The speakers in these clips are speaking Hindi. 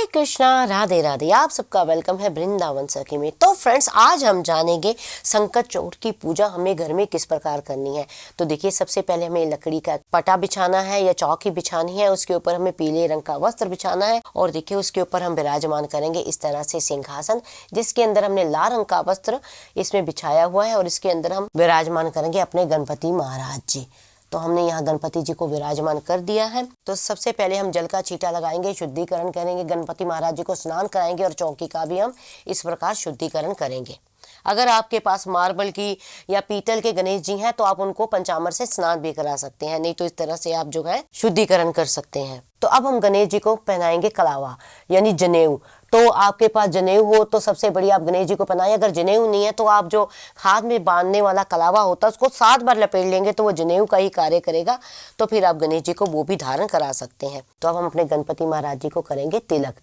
हरे कृष्णा, राधे राधे। आप सबका वेलकम है वृंदावन सखी में। तो फ्रेंड्स, आज हम जानेंगे संकट चौथ की पूजा हमें घर में किस प्रकार करनी है। तो देखिए, सबसे पहले हमें लकड़ी का पटा बिछाना है या चौकी बिछानी है। उसके ऊपर हमें पीले रंग का वस्त्र बिछाना है और देखिए उसके ऊपर हम विराजमान करेंगे इस तरह से सिंहासन, जिसके अंदर हमने लाल रंग का वस्त्र इसमें बिछाया हुआ है और इसके अंदर हम विराजमान करेंगे अपने गणपति महाराज जी। तो हमने यहाँ गणपति जी को विराजमान कर दिया है। तो सबसे पहले हम जल का छींटा लगाएंगे, शुद्धिकरण करेंगे, गणपति महाराज जी को स्नान कराएंगे और चौकी का भी हम इस प्रकार शुद्धिकरण करेंगे। अगर आपके पास मार्बल की या पीतल के गणेश जी हैं तो आप उनको पंचामृत से स्नान भी करा सकते हैं, नहीं तो इस तरह से आप जो है शुद्धिकरण कर सकते हैं। तो अब हम गणेश जी को पहनाएंगे कलावा यानी जनेऊ। तो आपके पास जनेऊ हो तो सबसे बढ़िया आप गणेश जी को पहनाएं। अगर जनेऊ नहीं है तो आप जो हाथ में बांधने वाला कलावा होता है उसको 7 बार लपेट लेंगे तो वो जनेऊ का ही कार्य करेगा। तो फिर आप गणेश जी को वो भी धारण करा सकते हैं। तो अब हम अपने गणपति महाराज जी को करेंगे तिलक।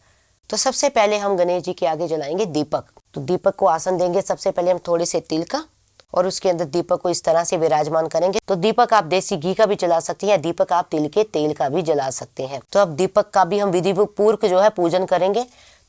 तो सबसे पहले हम गणेश जी के आगे जलाएंगे दीपक। तो दीपक को आसन देंगे। सबसे पहले हम थोड़े से तिल का और उसके अंदर दीपक को इस तरह से विराजमान करेंगे। तो दीपक आप देसी घी का भी जला सकते हैं, दीपक आप तिल के तेल का भी जला सकते हैं। तो अब दीपक का भी हम विधि पूर्वक जो है पूजन करेंगे।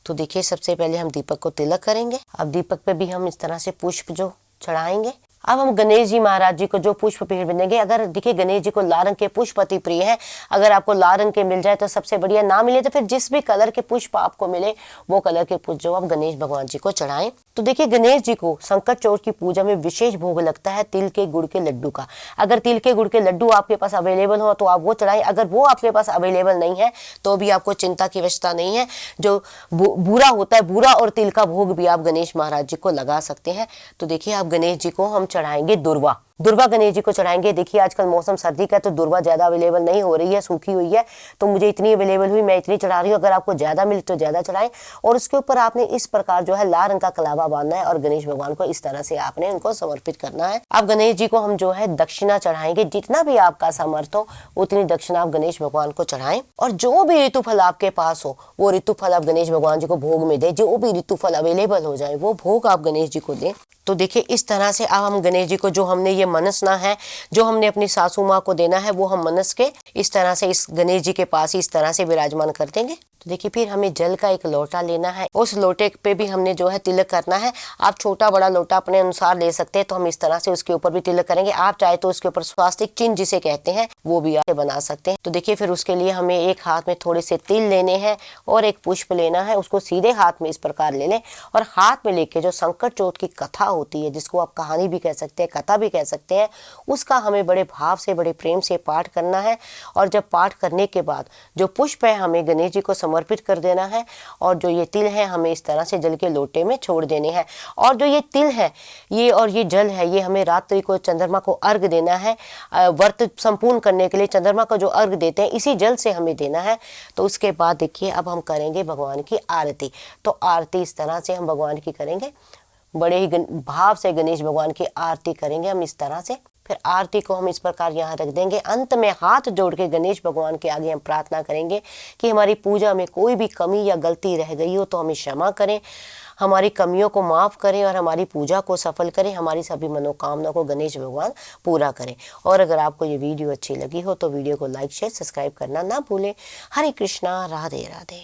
तो देखिए, सबसे पहले हम दीपक को तिलक करेंगे। अब दीपक पे भी हम इस तरह से पुष्प जो चढ़ाएंगे। अब हम गणेश जी महाराज जी को जो पुष्प बनेंगे, अगर देखिए गणेश जी को लाल रंग के पुष्प अति प्रिय है। अगर आपको लाल रंग के मिल जाए तो सबसे बढ़िया, ना मिले तो फिर जिस भी कलर के पुष्प आपको मिले वो कलर के पुष्प जो आप गणेश भगवान जी को चढ़ाएं। तो देखिए, गणेश जी को संकट चौथ की पूजा में विशेष भोग लगता है तिल के गुड़ के लड्डू का। अगर तिल के गुड़ के लड्डू आपके पास अवेलेबल हो तो आप वो चढ़ाएं। अगर वो आपके पास अवेलेबल नहीं है तो भी आपको चिंता की आवश्यकता नहीं है। जो बूरा होता है, बूरा और तिल का भोग भी आप गणेश महाराज जी को लगा सकते हैं। तो देखिए, आप गणेश जी को हम चढ़ाएंगे दुर्वा। दुर्वा गणेश जी को चढ़ाएंगे। देखिए, आजकल मौसम सर्दी का है तो दुर्वा ज्यादा अवेलेबल नहीं हो रही है, सूखी हुई है। तो मुझे इतनी अवेलेबल हुई, मैं इतनी चढ़ा रही हूँ। अगर आपको ज्यादा मिले तो ज्यादा चढ़ाएं। और उसके ऊपर आपने इस प्रकार जो है लाल रंग का कलावा बांधना है और गणेश भगवान को इस तरह से आपने उनको समर्पित करना है। अब गणेश जी को हम जो है दक्षिणा चढ़ाएंगे। जितना भी आपका सामर्थ्य हो उतनी दक्षिणा आप गणेश भगवान को चढ़ाएं। और जो भी ऋतुफल आपके पास हो वो ऋतुफल आप गणेश भगवान जी को भोग में दे। जो भी ऋतुफल अवेलेबल हो जाए वो भोग आप गणेश जी को दें। तो देखिए, इस तरह से अब हम गणेश जी को जो हमने ये मनसना है, जो हमने अपनी सासू माँ को देना है, वो हम मनस के इस तरह से इस गणेश जी के पास इस तरह से विराजमान कर देंगे। तो देखिए, फिर हमें जल का एक लोटा लेना है। उस लोटे पे भी हमने जो है तिलक करना है। आप छोटा बड़ा लोटा अपने अनुसार ले सकते हैं। तो हम इस तरह से उसके ऊपर भी तिलक करेंगे। आप चाहे तो उसके ऊपर स्वास्तिक चिन्ह जिसे कहते हैं वो भी आप बना सकते हैं। तो देखिए, फिर उसके लिए हमें एक हाथ में थोड़े से तिल लेने हैं और एक पुष्प लेना है। उसको सीधे हाथ में इस प्रकार ले लें और हाथ में लेके जो संकट चौथ की कथा होती है, जिसको आप कहानी भी कह सकते हैं, कथा भी कह सकते हैं, उसका हमें बड़े भाव से बड़े प्रेम से पाठ करना है। और जब पाठ करने के बाद जो पुष्प है हमें गणेश जी को समर्पित कर देना है। और जो ये तिल है हमें इस तरह से जल के लोटे में छोड़ देने हैं। और जो ये तिल है ये और ये जल है ये हमें रात्रि को चंद्रमा को अर्घ देना है। व्रत संपूर्ण करने के लिए चंद्रमा को जो अर्घ देते हैं इसी जल से हमें देना है। तो उसके बाद देखिए, अब हम करेंगे भगवान की आरती। तो आरती इस तरह से हम भगवान की करेंगे, बड़े ही भाव से गणेश भगवान की आरती करेंगे हम इस तरह से। फिर आरती को हम इस प्रकार यहाँ रख देंगे। अंत में हाथ जोड़ के गणेश भगवान के आगे हम प्रार्थना करेंगे कि हमारी पूजा में कोई भी कमी या गलती रह गई हो तो हमें क्षमा करें, हमारी कमियों को माफ करें और हमारी पूजा को सफल करें। हमारी सभी मनोकामना को गणेश भगवान पूरा करें। और अगर आपको ये वीडियो अच्छी लगी हो तो वीडियो को लाइक शेयर सब्सक्राइब करना ना भूलें। हरे कृष्णा, राधे राधे।